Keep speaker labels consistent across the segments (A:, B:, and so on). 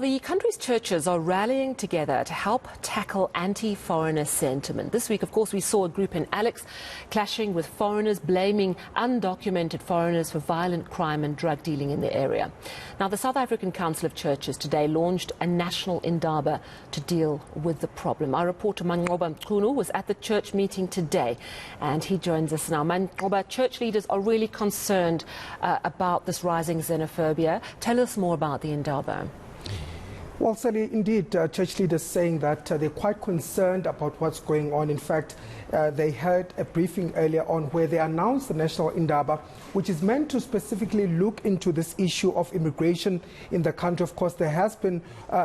A: The country's churches are rallying together to help tackle anti-foreigner sentiment. This week, of course, we saw a group in Alex clashing with foreigners, blaming undocumented foreigners for violent crime and drug dealing in the area. Now, the South African Council of Churches today launched a national Indaba to deal with the problem. Our reporter Manqoba Mchunu was at the church meeting today, and he joins us now. Manqoba, church leaders are really concerned about this rising xenophobia. Tell us more about the Indaba.
B: Well, Sally, indeed, church leaders saying that they're quite concerned about what's going on. In fact, they had a briefing earlier on where they announced the National Indaba, which is meant to specifically look into this issue of immigration in the country. Of course, there has been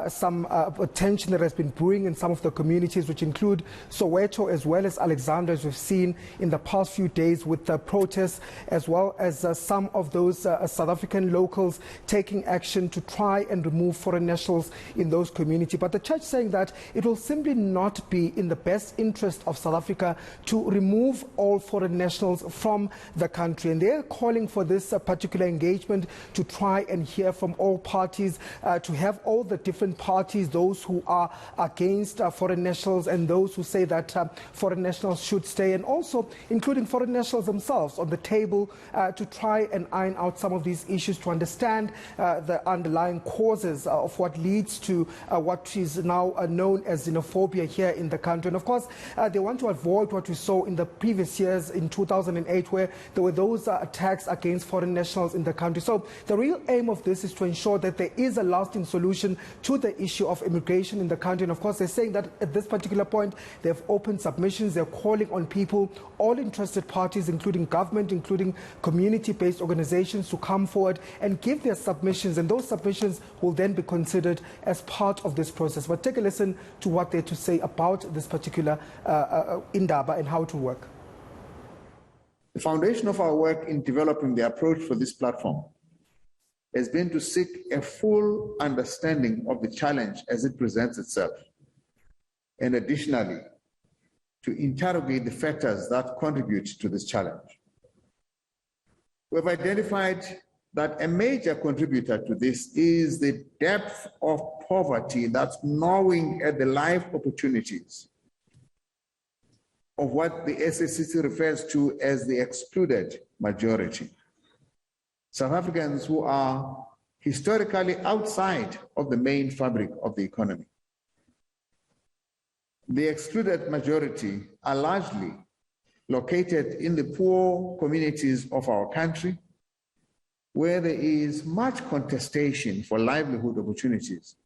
B: some tension that has been brewing in some of the communities, which include Soweto as well as Alexandra, as we've seen in the past few days with the protests, as well as some of those South African locals taking action to try and remove foreign nationals in those communities. But the church saying that it will simply not be in the best interest of South Africa to remove all foreign nationals from the country. And they're calling for this particular engagement to try and hear from all parties, to have all the different parties, those who are against foreign nationals and those who say that foreign nationals should stay, and also including foreign nationals themselves on the table to try and iron out some of these issues, to understand the underlying causes of what leads to what is now known as xenophobia here in the country. And of course, they want to avoid what we saw in the previous years in 2008, where there were those attacks against foreign nationals in the country. So the real aim of this is to ensure that there is a lasting solution to the issue of immigration in the country. And of course, they're saying that at this particular point, they've opened submissions. They're calling on people, all interested parties, including government, including community-based organizations, to come forward and give their submissions. And those submissions will then be considered as part of this process. But take a listen to what they're to say about this particular Indaba and how it will work.
C: The foundation of our work in developing the approach for this platform has been to seek a full understanding of the challenge as it presents itself, and additionally, to interrogate the factors that contribute to this challenge. We've identified that a major contributor to this is the depth of poverty that's gnawing at the life opportunities of what the SACC refers to as the excluded majority. South Africans who are historically outside of the main fabric of the economy. The excluded majority are largely located in the poor communities of our country, where there is much contestation for livelihood opportunities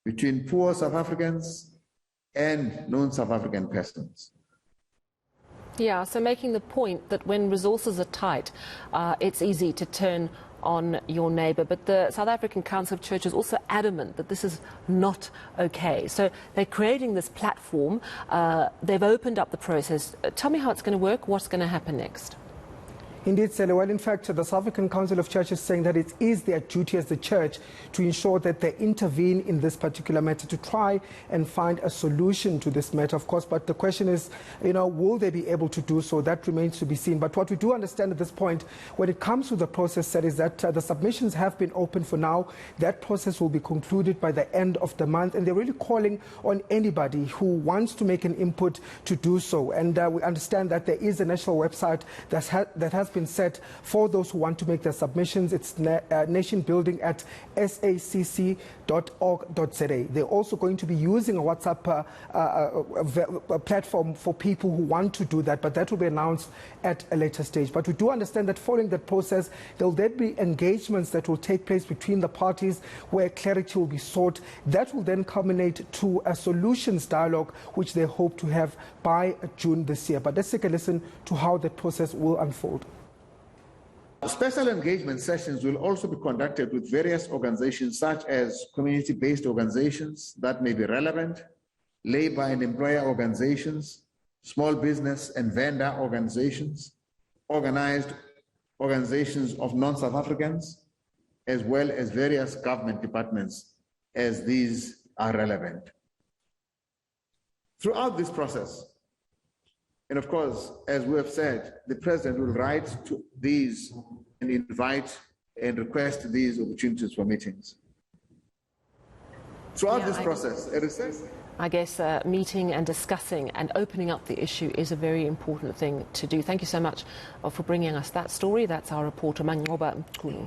C: between poor South Africans and non-South African persons.
A: Yeah, so making the point that when resources are tight, it's easy to turn on your neighbour. But the South African Council of Churches is also adamant that this is not okay. So they're creating this platform. They've opened up the process. Tell me how it's going to work, what's going to happen next.
B: Indeed, Sally. Well, in fact, the South African Council of Churches is saying that it is their duty as the church to ensure that they intervene in this particular matter, to try and find a solution to this matter, of course. But the question is, will they be able to do so? That remains to be seen. But what we do understand at this point, when it comes to the process, Sally, is that the submissions have been open for now. That process will be concluded by the end of the month. And they're really calling on anybody who wants to make an input to do so. And we understand that there is a national website that has been set for those who want to make their submissions. It's nation building at sacc.org.za. They're also going to be using a WhatsApp platform for people who want to do that, but that will be announced at a later stage. But we do understand that following that process, there will then be engagements that will take place between the parties where clarity will be sought. That will then culminate to a solutions dialogue, which they hope to have by June this year. But let's take a listen to how that process will unfold.
C: Special engagement sessions will also be conducted with various organizations such as community-based organizations that may be relevant, labor and employer organizations, small business and vendor organizations, organized organizations of non-South Africans, as well as various government departments as these are relevant. Throughout this process, and of course, as we have said, the President will write to these and invite and request these opportunities for meetings. Throughout this process, it is.
A: I guess meeting and discussing and opening up the issue is a very important thing to do. Thank you so much for bringing us that story. That's our reporter, Manqoba Mchunu.